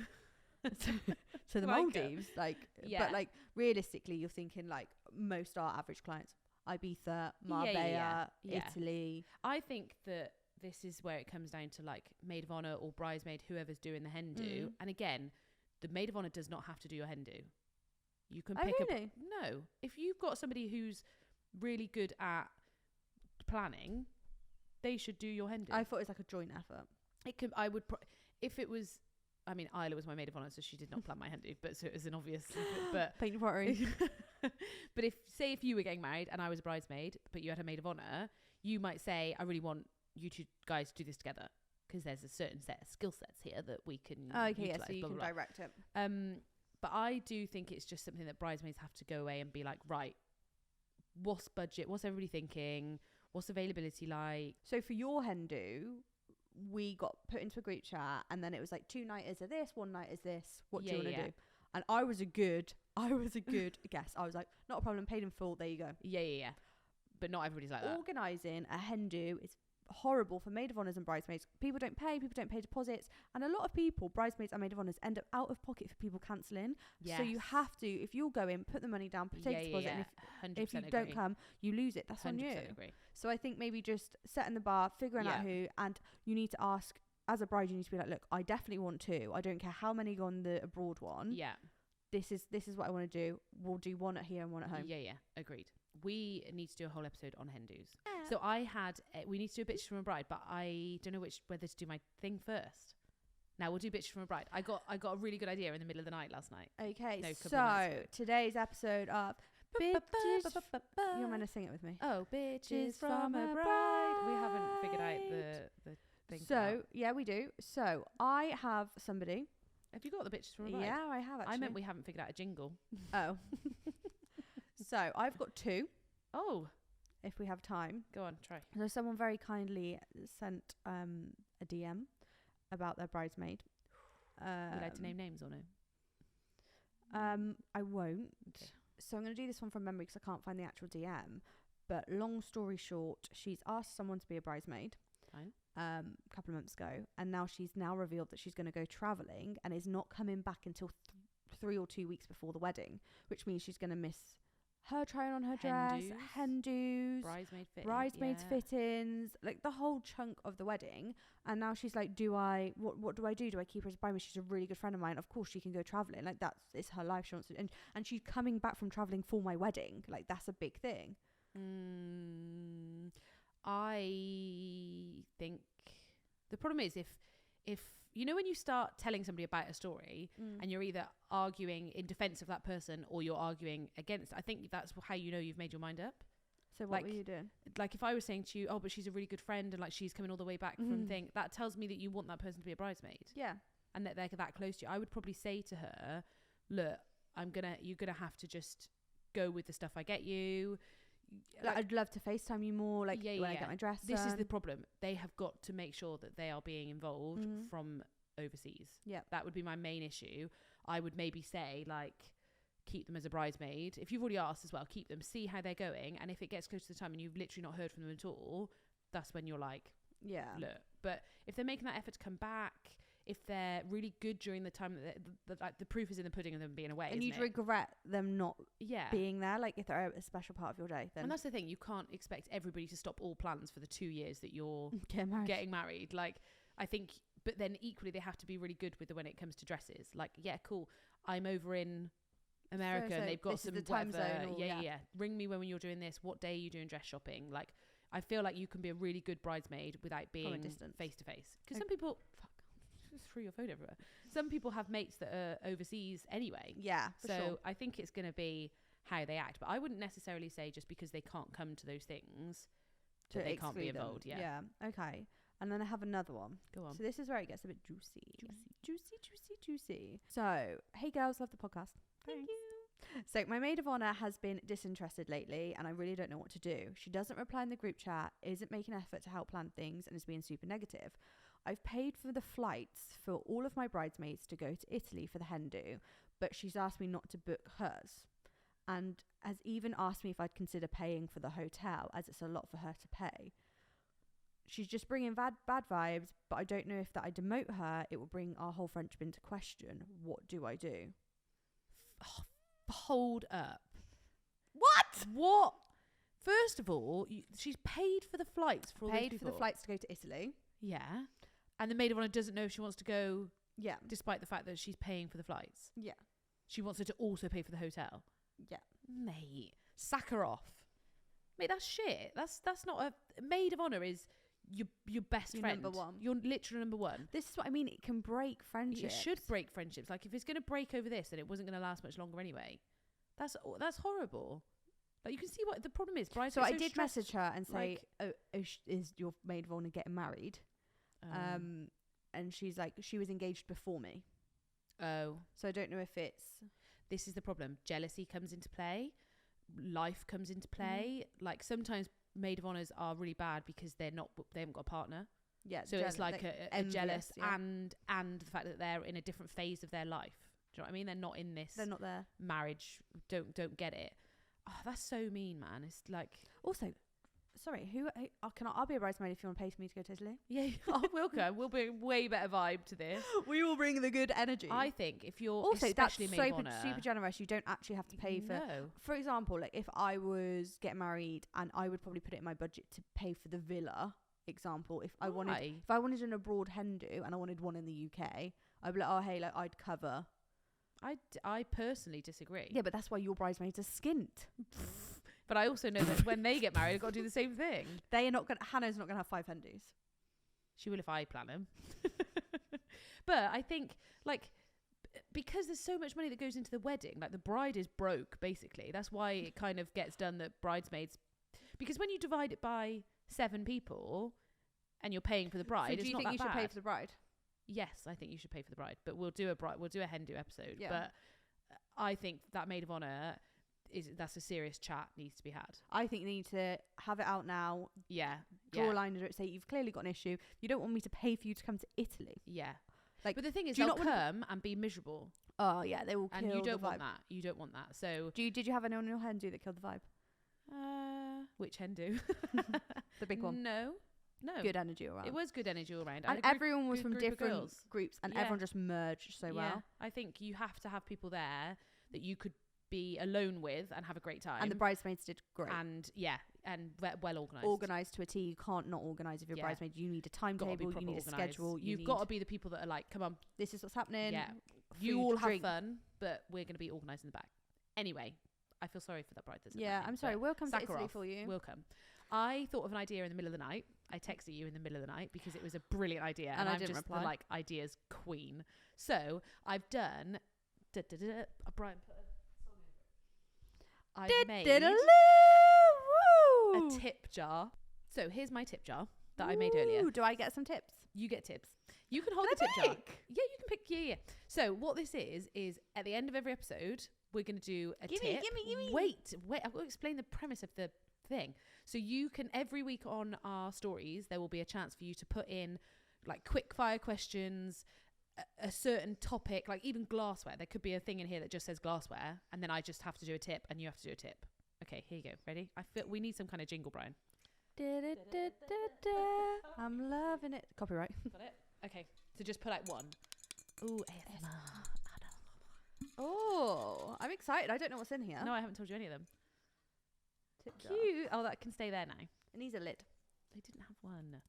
the Maldives. But like realistically, you're thinking like most are average clients. Ibiza, Marbella, Italy. I think that this is where it comes down to like maid of honour or bridesmaid, whoever's doing the hen do. And again, the maid of honour does not have to do your hen do. You can pick up. No, if you've got somebody who's really good at planning, they should do your hen do. I thought it was like a joint effort. It could. If it was. I mean, Isla was my maid of honour, so she did not plan my hen do, but so it was an obvious. But paint your pottery. But if you were getting married and I was a bridesmaid, but you had a maid of honour, you might say, I really want you two guys to do this together because there's a certain set of skill sets here that we can utilize, so you can direct it. But I do think it's just something that bridesmaids have to go away and be like, right, what's budget? What's everybody thinking? What's availability like? So for your hen do, we got put into a group chat and then it was like 2 nights is this, 1 night is this. What do you want to do? And I was a good guest. I was like, not a problem, paid in full, there you go. Yeah. But not everybody's like that. Organising a hen do is horrible for maid of honours and bridesmaids. People don't pay deposits, and a lot of people, bridesmaids and maid of honours, end up out of pocket for people cancelling. So you have to, if you'll go in, put the money down, take a deposit, and if you don't come, you lose it. That's on you. Agree. So I think maybe just setting the bar, figuring out who, and you need to ask, as a bride, you need to be like, look, I definitely want to. I don't care how many go on the abroad one. Yeah. This is what I want to do. We'll do one at here and one at home. Yeah. Agreed. We need to do a whole episode on hen do's. Yeah. So we need to do a bitch from a bride, but I don't know whether to do my thing first. Now we'll do bitch from a bride. I got a really good idea in the middle of the night last night. Okay, so today's episode of Bitches. You're going to sing it with me. Oh, bitches from a bride. We haven't figured out the thing. So yeah, we do. So I have somebody. Have you got the bitches from a bride? Yeah, I have actually. I meant we haven't figured out a jingle. Oh. So I've got 2. Oh. If we have time. Go on, try. So someone very kindly sent a DM about their bridesmaid. Would you like to name names or no? I won't. Okay. So I'm going to do this one from memory because I can't find the actual DM. But long story short, she's asked someone to be a bridesmaid. Fine. A couple of months ago, and now she's revealed that she's going to go travelling and is not coming back until 3 or 2 weeks before the wedding, which means she's going to miss her trying on her dress, hen do's, bridesmaids fittings, like the whole chunk of the wedding. And now she's like, what do I do? Do I keep her as a bridesmaid? She's a really good friend of mine. Of course she can go travelling. Like it's her life. She wants to, and she's coming back from travelling for my wedding. Like that's a big thing. I think the problem is if you know, when you start telling somebody about a story and you're either arguing in defense of that person or you're arguing against, I think that's how you know you've made your mind up. So what were you doing? Like if I was saying to you, oh, but she's a really good friend and like she's coming all the way back from thing, that tells me that you want that person to be a bridesmaid. Yeah. And that they're that close to you. I would probably say to her, look, you're gonna have to just go with the stuff I get you. Like, I'd love to FaceTime you more, like when I get my dress This done. is the problem. They have got to make sure that they are being involved from overseas. Yeah. That would be my main issue. I would maybe say, like, keep them as a bridesmaid. If you've already asked as well, keep them, see how they're going. And if it gets close to the time and you've literally not heard from them at all, that's when you're like, look. But if they're making that effort to come back, if they're really good during the time that like the proof is in the pudding of them being away, and you'd regret them not being there, like if they're a special part of your day, then. And that's the thing, you can't expect everybody to stop all plans for the 2 years that you're getting married. Like, I think, but then equally they have to be really good with when it comes to dresses. Like, yeah, cool, I'm over in America and they've got some the time zone. Ring me when you're doing this. What day are you doing dress shopping? Like, I feel like you can be a really good bridesmaid without being face to face. Because some people, just threw your phone everywhere. Some people have mates that are overseas anyway. Yeah, so I think it's going to be how they act. But I wouldn't necessarily say just because they can't come to those things that they can't be involved. Yeah. Okay. And then I have another one. Go on. So this is where it gets a bit juicy. So, hey girls, love the podcast. Thank you. So my maid of honor has been disinterested lately and I really don't know what to do. She doesn't reply in the group chat, isn't making an effort to help plan things, and is being super negative. I've paid for the flights for all of my bridesmaids to go to Italy for the hen do, but she's asked me not to book hers, and has even asked me if I'd consider paying for the hotel, as it's a lot for her to pay. She's just bringing bad vibes, but I don't know if that I demote her, it will bring our whole friendship into question. What do I do? Hold up. What? First of all, she's paid for the flights for all these people. Paid for the flights to go to Italy. Yeah. And the maid of honor doesn't know if she wants to go. Yeah. Despite the fact that she's paying for the flights. Yeah. She wants her to also pay for the hotel. Yeah. Mate, sack her off. Mate, that's shit. That's not a maid of honor. Is your best friend. Number one. You're literally number one. This is what I mean. It can break friendships. It should break friendships. Like, if it's going to break over this, then it wasn't going to last much longer anyway. That's horrible. Like, you can see what the problem is. So I did message her and say, is your maid of honor getting married? And she's like, she was engaged before me. Oh. So I don't know if it's... This is the problem. Jealousy comes into play. Life comes into play. Like, sometimes maid of honors are really bad because they haven't got a partner. Yeah. So it's like a jealous and the fact that they're in a different phase of their life. Do you know what I mean? They're not in this. They're not there. Marriage. Don't get it. Oh, that's so mean, man. It's like... Also... Sorry, I'll be a bridesmaid if you want to pay for me to go to Italy. Yeah, we'll come. We'll bring way better vibe to this. We will bring the good energy. I think if you're also especially that's maid of honor, super generous. You don't actually have to pay for example, like if I was getting married and I would probably put it in my budget to pay for the villa. Example, if I wanted an abroad hen do and I wanted one in the UK, I'd be like, oh hey, like I'd cover. I personally disagree. Yeah, but that's why your bridesmaids are skint. But I also know that when they get married, they've got to do the same thing. Hannah's not going to have 5 hen do's. She will if I plan them. But I think, like, because there's so much money that goes into the wedding, like the bride is broke, basically. That's why it kind of gets done that bridesmaids... Because when you divide it by 7 people and you're paying for the bride, so do you think you should pay for the bride? Yes, I think you should pay for the bride. But we'll do a hen do episode. Yeah. But I think that maid of honor... that's a serious chat needs to be had. I think you need to have it out now. Yeah. Draw a line under it. Say you've clearly got an issue. You don't want me to pay for you to come to Italy. Yeah. Like, but the thing is, they'll come and be miserable. Oh yeah, they will kill the vibe. And you don't want that. You don't want that. So did you have anyone in your hen do that killed the vibe? Which hen do? The big one. No. Good energy all around. It was good energy all around. And everyone was from different groups, and everyone just merged so well. I think you have to have people there that you could be alone with and have a great time. And the bridesmaids did great. And well organised. Organised to a T. You can't not organise if you're a bridesmaid. You need a timetable, you need a schedule. You've got to be the people that are like, come on, this is what's happening. Yeah. You all have fun, but we're going to be organised in the back. Anyway, I feel sorry for that bride. I'm sorry. We'll come to Italy for you. We'll come. I thought of an idea in the middle of the night. I texted you in the middle of the night because it was a brilliant idea, and I'm just reply. The like ideas queen. So I've done. Brian put a song over it. I've made a tip jar. So here's my tip jar that I made earlier. Do I get some tips? You get tips. You can hold the tip jar. Yeah, you can pick. Yeah. So what this is at the end of every episode, we're going to do a tip. Gimme. Wait. I've got to explain the premise of the thing. So you can, every week on our stories, there will be a chance for you to put in like quick fire questions, a certain topic, like even glassware. There could be a thing in here that just says glassware, and then I just have to do a tip and you have to do a tip. Okay, here you go. Ready? I feel we need some kind of jingle, Brian. I'm loving it. Copyright. Got it? Okay, so just put out one. Ooh, ASMR. Oh, I'm excited. I don't know what's in here. No, I haven't told you any of them. Tip Cute. jar. Oh, that can stay there now. It needs a lid. They didn't have one.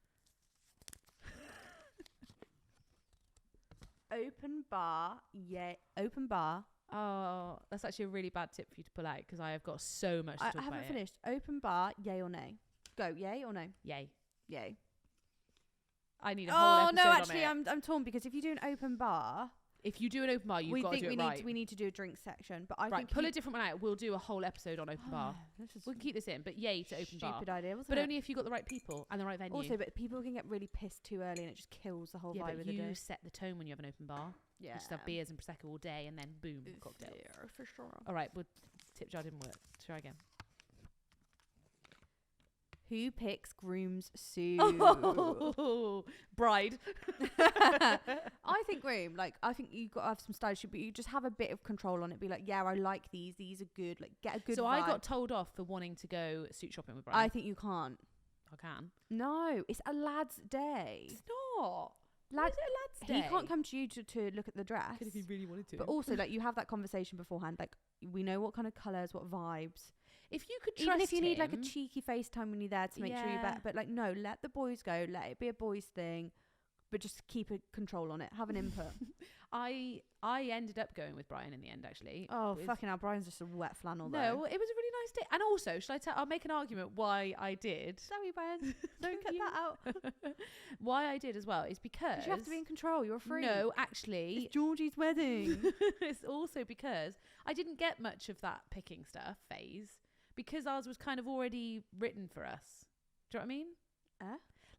Open bar. Yeah, open bar. Oh, that's actually a really bad tip for you to pull out because I have got so much to talk about. I haven't finished. Open bar, yay or nay? Go, yay or no? Yay. Yay. I need a whole episode no, actually, on it. I'm torn because if you do an open bar, if you do an open bar, you've got to do it right. We need to do a drink section, but I think pull a different one out. We'll do a whole episode on open bar. We can keep this in, but yay to open bar. Stupid idea, wasn't but it? only if you got the right people and the right venue. Also, but people can get really pissed too early, and it just kills the whole vibe of the day. You set the tone when you have an open bar. Yeah. You just have beers and prosecco all day, and then boom, cocktail. Yeah, for sure. All right, well, tip jar didn't work. Try again. Who picks groom's suit? Bride. I think groom. Like, I think you've got to have some style, but you just have a bit of control on it. Be like, yeah, I like these. These are good. Like, get a good. So vibe. I got told off for wanting to go suit shopping with Brian. I think you can't. I can. No, it's a lad's day. It's not. Lad, is it a lad's day? He can't come to you to look at the dress. Could if he really wanted to. But also, like, you have that conversation beforehand. Like, we know what kind of colours, what vibes. If you could trust even if you need him, like a cheeky FaceTime when you're there to make sure you're better, but like no, let the boys go, let it be a boys thing, but just keep a control on it, have an input. I ended up going with Brian in the end, actually. Oh fucking hell, Brian's just a wet flannel though. No, it was a really nice day. And also, I'll make an argument why I did. Sorry, Brian, don't cut that out. Why I did as well is because you have to be in control. You're free. No, actually, it's Georgie's wedding. It's also because I didn't get much of that picking stuff phase. Because ours was kind of already written for us. Do you know what I mean?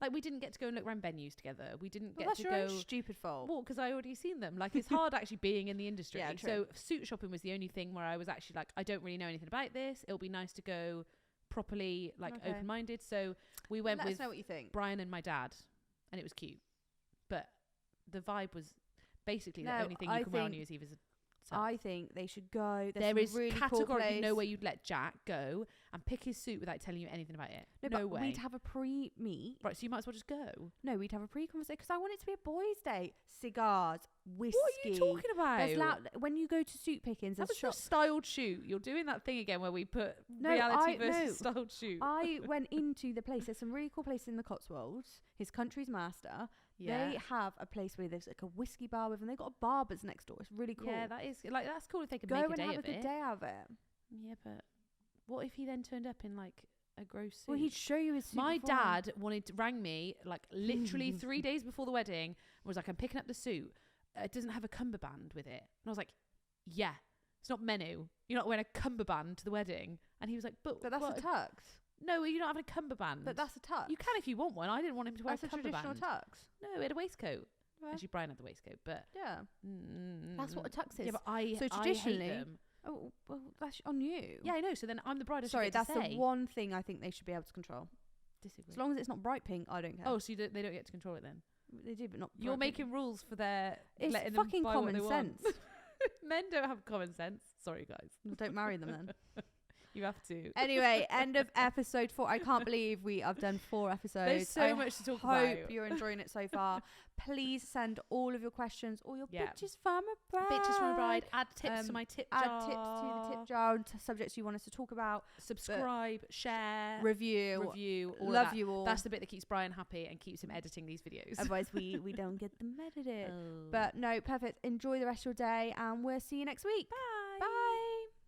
Like, we didn't get to go and look around venues together. We didn't get to go... That's your own stupid fault. Well, because I already seen them. Like, it's hard actually being in the industry. Yeah, true. So suit shopping was the only thing where I was actually like, I don't really know anything about this. It'll be nice to go properly, like, open-minded. So we went with... Let us know what you think. Brian and my dad. And it was cute. But the vibe was basically the only thing you can wear on New Year's Eve is I think they should go. There is really categorically no way you'd let Jack go and pick his suit without telling you anything about it. No way. We'd have a pre-meet. Right, so you might as well just go. No, we'd have a pre-conversation because I want it to be a boys' day. Cigars, whiskey. What are you talking about? When you go to suit pickings, that was a styled shoot. You're doing that thing again where we put reality versus styled shoot. I went into the place. There's some really cool places in the Cotswolds. His Country's Master. Yeah. They have a place where there's like a whiskey bar with them. They've got a barbers next door. It's really cool. Yeah, that is like that's cool if they could go make and a day have of a good it. day out of it. Yeah, but what if he then turned up in like a gross suit? Well, he'd show you his suit. My dad rang me like literally 3 days before the wedding and was like, I'm picking up the suit. It doesn't have a cummerbund with it. And I was like, yeah, it's not menu. You're not wearing a cummerbund to the wedding. And he was like, but that's a tux. No, you're not having a cummerbund. But that's a tux. You can if you want one. I didn't want him to wear a cummerbund. That's a traditional tux. No, he had a waistcoat. Right. Actually, Brian had the waistcoat, but yeah, that's what a tux is. Yeah, but I traditionally, hate them. Oh well, that's on you. Yeah, I know. So then I'm the bride. Sorry, that's the one thing I think they should be able to control. Disagree. As long as it's not bright pink, I don't care. Oh, so they don't get to control it then? They do, but not. You're making rules for their. It's letting fucking them buy common what sense. Men don't have common sense. Sorry, guys. Don't marry them then. You have to. Anyway, end of episode 4. I can't believe we have done 4 episodes. There's so much to talk about. I hope you're enjoying it so far. Please send all of your questions, all your bitches from a bride. Bitches from a bride. Add tips to my tip jar. Add tips to the tip jar. Subjects you want us to talk about. Subscribe, share, review. All love of that. You all. That's the bit that keeps Brian happy and keeps him editing these videos. Otherwise, we don't get them edited. But no, perfect. Enjoy the rest of your day, and we'll see you next week. Bye.